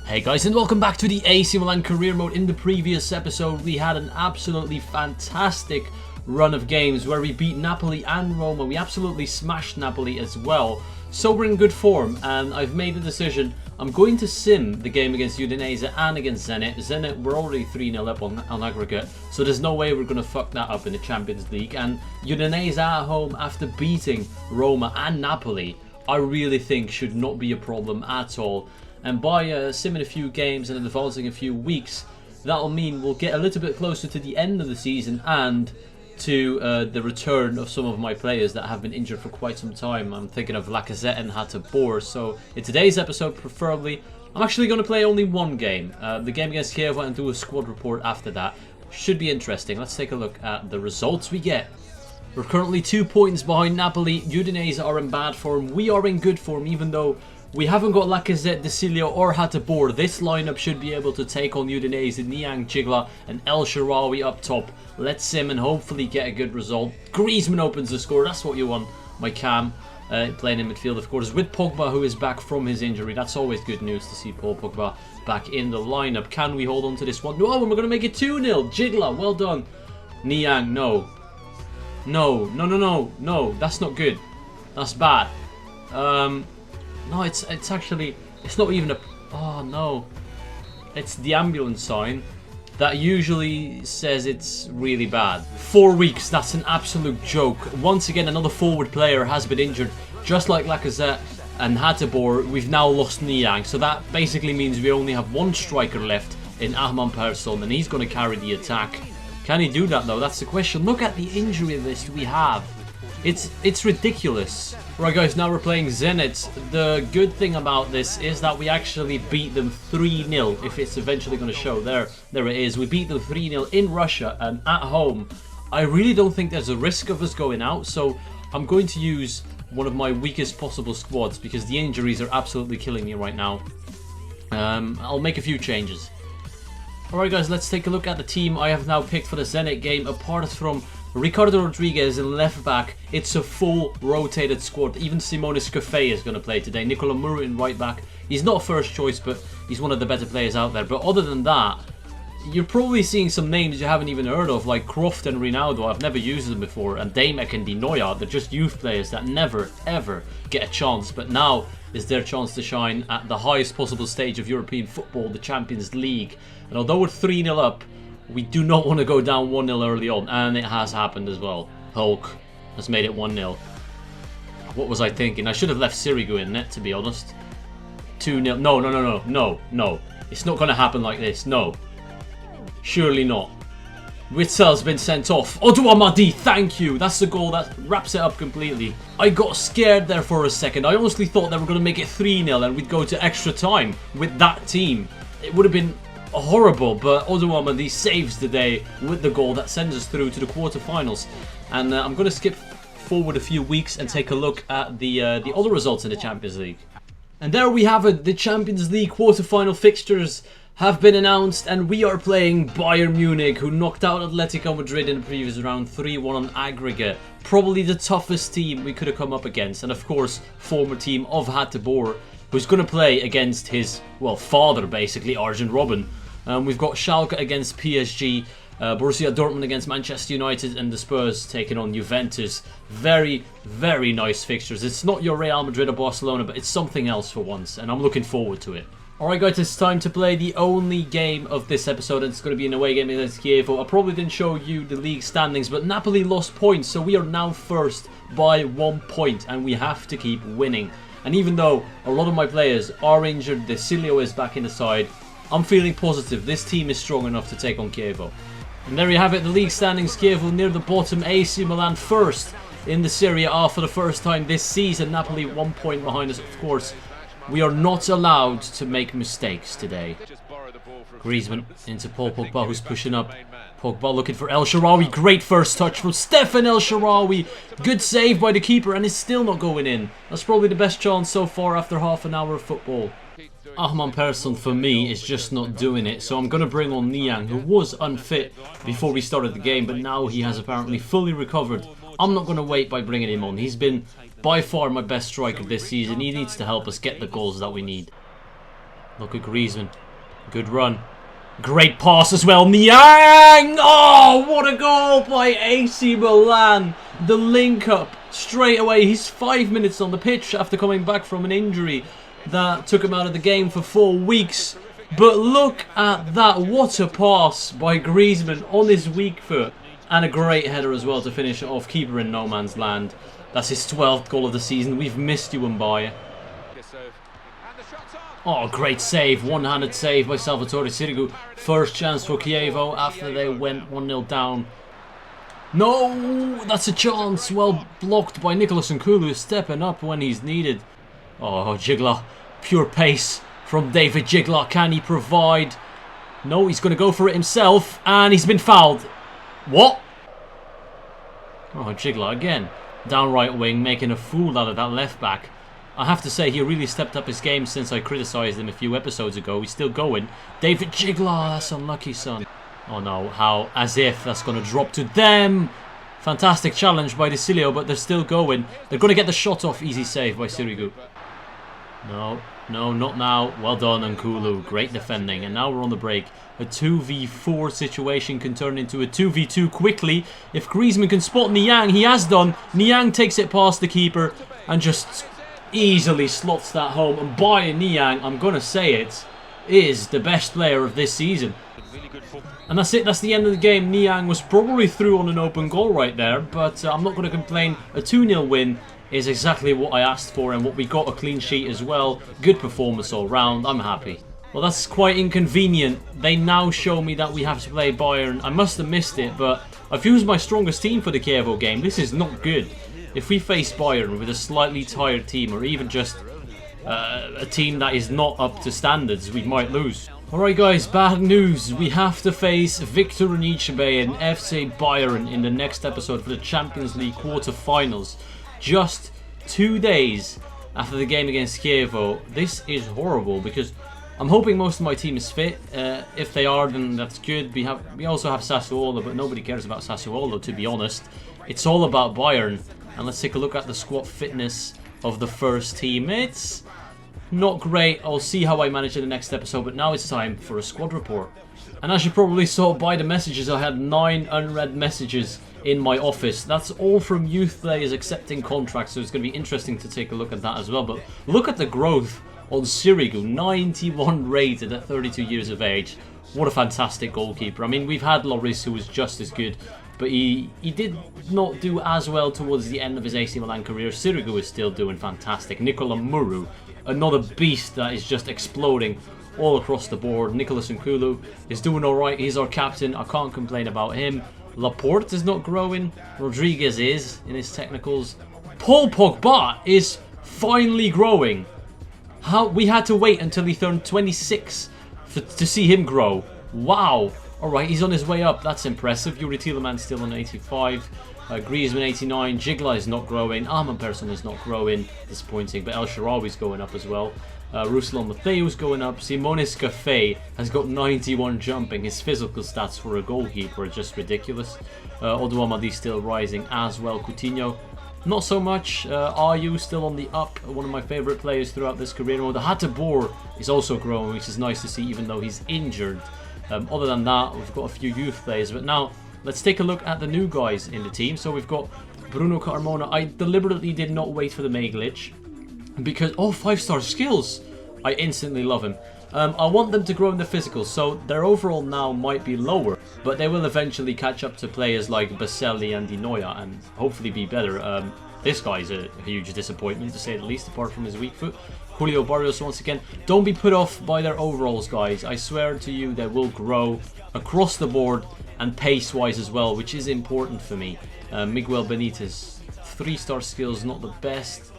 Hey guys, and welcome back to the AC Milan career mode. In the previous episode we had an absolutely fantastic run of games where we beat Napoli and Roma. We absolutely smashed Napoli as well, so we're in good form, and I've made a decision. I'm going to sim the game against Udinese and against Zenit. Zenit, we're already 3-0 up on aggregate, so there's no way we're going to fuck that up in the Champions League. And Udinese at home, after beating Roma and Napoli, I really think should not be a problem at all. And by simming a few games and advancing a few weeks, that'll mean we'll get a little bit closer to the end of the season and to the return of some of my players that have been injured for quite some time. I'm thinking of Lacazette and Hateboer. So in today's episode, preferably, I'm actually going to play only one game. The game against Kiev, and do a squad report after that. Should be interesting. Let's take a look at the results we get. We're currently 2 points behind Napoli. Udinese are in bad form. We are in good form, even though we haven't got Lacazette, De Cilio or Hateboer. This lineup should be able to take on Udinese, Niang, Gigla and El Shaarawy up top. Let's sim and hopefully get a good result. Griezmann opens the score. That's what you want. My cam playing in midfield, of course, with Pogba, who is back from his injury. That's always good news to see Paul Pogba back in the lineup. Can we hold on to this one? No, we're going to make it 2-0. Gigla, well done. Niang, no. No. That's not good. That's bad. No, it's actually, it's not even a, oh no. It's the ambulance sign that usually says it's really bad. 4 weeks, that's an absolute joke. Once again, another forward player has been injured. Just like Lacazette and Hateboer, we've now lost Niang. So that basically means we only have one striker left in Ahman Persson, and he's going to carry the attack. Can he do that though? That's the question. Look at the injury list we have. It's ridiculous. Right guys, now we're playing Zenit. The good thing about this is that we actually beat them 3-0, if it's eventually going to show. There it is. We beat them 3-0 in Russia and at home. I really don't think there's a risk of us going out, so I'm going to use one of my weakest possible squads because the injuries are absolutely killing me right now. I'll make a few changes. Alright guys, let's take a look at the team I have now picked for the Zenit game. Apart from Ricardo Rodriguez in left back, it's a full rotated squad. Even Simone Scaffè is going to play today. Nicola Muru in right back. He's not first choice, but he's one of the better players out there. But other than that, you're probably seeing some names you haven't even heard of, like Croft and Ronaldo. I've never used them before. And Daymek and Di Noia. They're just youth players that never, ever get a chance. But now is their chance to shine at the highest possible stage of European football, the Champions League. And although we're 3-0 up, we do not want to go down 1-0 early on, and it has happened as well. Hulk has made it 1-0. What was I thinking? I should have left Sirigu in net, to be honest. 2-0. No. It's not going to happen like this. No. Surely not. Witzel's been sent off. Odua Madi, thank you. That's the goal that wraps it up completely. I got scared there for a second. I honestly thought they were going to make it 3-0 and we'd go to extra time with that team. It would have been horrible, but Odua saves the day with the goal that sends us through to the quarterfinals. And I'm going to skip forward a few weeks and take a look at the other results in the Champions League. And there we have it. The Champions League quarterfinal fixtures have been announced, and we are playing Bayern Munich, who knocked out Atletico Madrid in the previous round 3-1 on aggregate. Probably the toughest team we could have come up against, and of course former team of Hateboer, who's going to play against his, well, father basically, Arjen Robben. We've got Schalke against PSG, Borussia Dortmund against Manchester United, and the Spurs taking on Juventus. Very, very nice fixtures. It's not your Real Madrid or Barcelona, but it's something else for once, and I'm looking forward to it. Alright guys, it's time to play the only game of this episode, and it's going to be an away game against Kiev. I probably didn't show you the league standings, but Napoli lost points, so we are now first by 1 point, and we have to keep winning. And even though a lot of my players are injured, De Cilio is back in the side, I'm feeling positive. This team is strong enough to take on Chievo. And there you have it, the league standings. Chievo near the bottom, AC Milan first in the Serie A for the first time this season. Napoli 1 point behind us, of course. We are not allowed to make mistakes today. Griezmann into Paul Pogba, who's pushing up. Pogba looking for El Shaarawy. Great first touch from Stefan El Shaarawy. Good save by the keeper, and it's still not going in. That's probably the best chance so far after half an hour of football. Ahman Persson, for me, is just not doing it, so I'm going to bring on Niang, who was unfit before we started the game, but now he has apparently fully recovered. I'm not going to wait by bringing him on. He's been by far my best striker this season. He needs to help us get the goals that we need. Look at Griezmann. Good run. Great pass as well. Niang! Oh, what a goal by AC Milan. The link up straight away. He's 5 minutes on the pitch after coming back from an injury that took him out of the game for 4 weeks. But look at that. What a pass by Griezmann on his weak foot. And a great header as well to finish it off. Keeper in no man's land. That's his 12th goal of the season. We've missed you, Mbaye. Oh, great save. One-handed save by Salvatore Sirigu. First chance for Chievo after they went 1-0 down. No, that's a chance. Well blocked by Nicolas Nkulu, stepping up when he's needed. Oh, Jigla. Pure pace from David Jigla. Can he provide? No, he's going to go for it himself. And he's been fouled. What? Oh, Jigla again. Down right wing, making a fool out of that left back. I have to say, he really stepped up his game since I criticised him a few episodes ago. He's still going. David Jigla, that's unlucky, son. Oh no, how? As if that's going to drop to them. Fantastic challenge by Desilio, but they're still going. They're going to get the shot off. Easy save by Sirigu. No, no, not now. Well done, Nkulu. Great defending. And now we're on the break. A 2v4 situation can turn into a 2v2 quickly. If Griezmann can spot Niang, he has done. Niang takes it past the keeper and just easily slots that home. And Bayern Niang, I'm going to say it, is the best player of this season. And that's it. That's the end of the game. Niang was probably through on an open goal right there. But I'm not going to complain. A 2-0 win is exactly what I asked for. And what we got, a clean sheet as well. Good performance all round. I'm happy. Well, that's quite inconvenient. They now show me that we have to play Bayern. I must have missed it, but I've used my strongest team for the Chievo game. This is not good. If we face Bayern with a slightly tired team, or even just a team that is not up to standards, we might lose. Alright guys, bad news. We have to face Victor Onichebe and FC Bayern in the next episode for the Champions League quarter-finals. Just 2 days after the game against Chievo. This is horrible because I'm hoping most of my team is fit. If they are, then that's good. We also have Sassuolo, but nobody cares about Sassuolo, to be honest. It's all about Bayern. And let's take a look at the squad fitness of the first team. It's not great. I'll see how I manage in the next episode, but now it's time for a squad report. And as you probably saw by the messages, I had 9 unread messages in my office. That's all from youth players accepting contracts, so it's going to be interesting to take a look at that as well. But look at the growth on Sirigu, 91 rated at 32 years of age. What a fantastic goalkeeper. I mean, we've had Loris, who was just as good, but he did not do as well towards the end of his AC Milan career. Sirigu is still doing fantastic. Nicola Muru, another beast that is just exploding all across the board. Nicolas Nkulu is doing alright. He's our captain. I can't complain about him. Laporte is not growing. Rodriguez is in his technicals. Paul Pogba is finally growing. How we had to wait until he turned 26 to see him grow. Wow. Alright, he's on his way up. That's impressive. Yuri Tielemans still on 85. Griezmann 89. Jigla is not growing. Arman Persson is not growing. Disappointing. But El Shaarawy's going up as well. Ruslan Mattheu's going up. Simonis Cafe has got 91 jumping. His physical stats for a goalkeeper are just ridiculous. Odu Amadi still rising as well. Coutinho, not so much. Ayew still on the up. One of my favourite players throughout this career mode. Hatabor is also growing, which is nice to see, even though he's injured. Other than that, we've got a few youth players. But now, let's take a look at the new guys in the team. So we've got Bruno Carmona. I deliberately did not wait for the May glitch, because, oh, 5-star skills. I instantly love him. I want them to grow in the physicals, so their overall now might be lower, but they will eventually catch up to players like Baselli and Di Noia and hopefully be better. This guy's a huge disappointment, to say the least, apart from his weak foot. Julio Barrios, once again, don't be put off by their overalls, guys. I swear to you, they will grow across the board and pace-wise as well, which is important for me. Miguel Benitez, 3-star skills, not the best.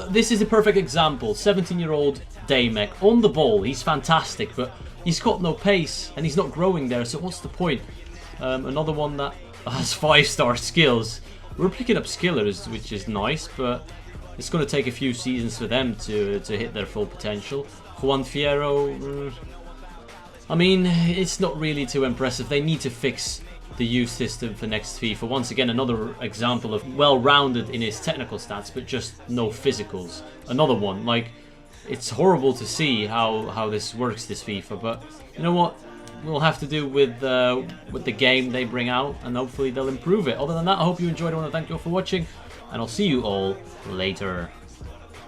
This is a perfect example. 17-year-old Daymek on the ball. He's fantastic, but he's got no pace and he's not growing there. So what's the point? Another one that has 5-star skills. We're picking up skillers, which is nice, but it's going to take a few seasons for them to hit their full potential. Juan Fierro, I mean, it's not really too impressive. They need to fix the youth system for next FIFA. Once again, another example of well-rounded in his technical stats, but just no physicals. Another one, like, it's horrible to see how this works, this FIFA. But you know what? We'll have to do with the game they bring out, and hopefully they'll improve it. Other than that, I hope you enjoyed. I want to thank you all for watching, and I'll see you all later.